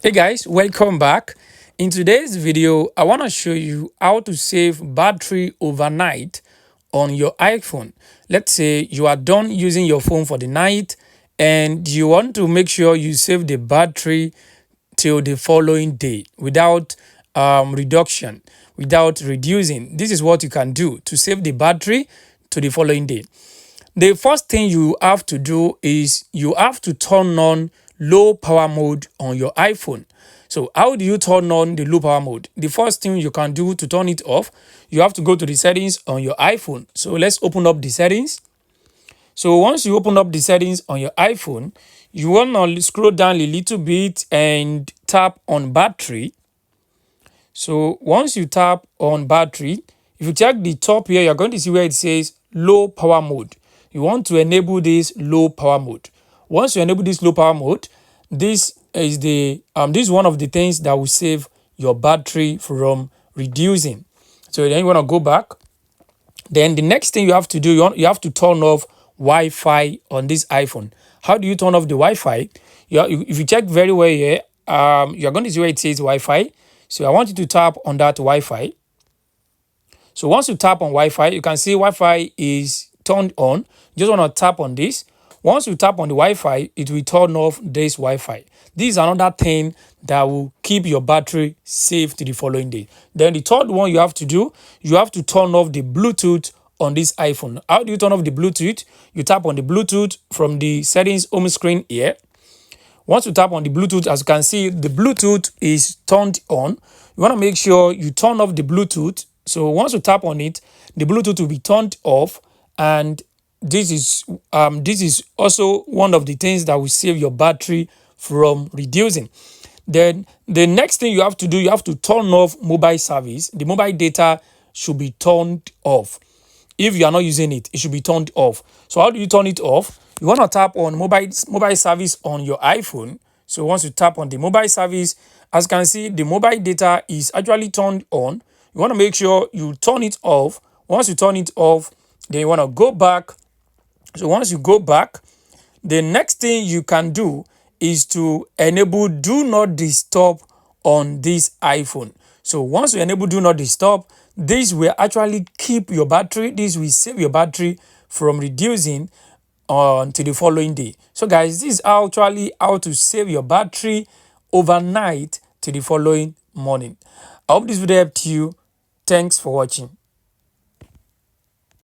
Hey guys, welcome back. In today's video, I want to show you how to save battery overnight on your iPhone. Let's say you are done using your phone for the night and you want to make sure you save the battery till the following day without reduction, without reducing. This is what you can do to save the battery to the following day. The first thing you have to do is you have to turn on low power mode on your iPhone. So how do you turn on the low power mode? The first thing you can do to turn it off, you have to go to the settings on your iPhone. So let's open up the settings. So once you open up the settings on your iPhone, you want to scroll down a little bit and tap on battery. So once you tap on battery, if you check the top here, you're going to see where it says low power mode. You want to enable this low power mode. Once you enable this low power mode, this is one of the things that will save your battery from reducing. So then you want to go back. Then the next thing you have to do, you have to turn off Wi-Fi on this iPhone. How do you turn off the Wi-Fi? If you check very well here, you're going to see where it says Wi-Fi. So I want you to tap on that Wi-Fi. So once you tap on Wi-Fi, you can see Wi-Fi is turned on. You just want to tap on this. Once you tap on the Wi-Fi, it will turn off this Wi-Fi. This is another thing that will keep your battery safe to the following day. Then the third one you have to do, you have to turn off the Bluetooth on this iPhone. How do you turn off the Bluetooth? You tap on the Bluetooth from the settings home screen here. Once you tap on the Bluetooth, as you can see, the Bluetooth is turned on. You want to make sure you turn off the Bluetooth. So once you tap on it, the Bluetooth will be turned off, and this is also one of the things that will save your battery from reducing. Then the next thing you have to do, you have to turn off mobile service. The mobile data should be turned off. If you are not using it, it should be turned off. So how do you turn it off? You want to tap on mobile service on your iPhone. So once you tap on the mobile service, as you can see, the mobile data is actually turned on. You want to make sure you turn it off. Once you turn it off, then you want to go back. So once you go back, the next thing you can do is to enable do not disturb on this iPhone. So once you enable do not disturb, this will actually keep your battery, this will save your battery from reducing to the following day. So guys, this is actually how to save your battery overnight to the following morning. I hope this video helped you. Thanks for watching.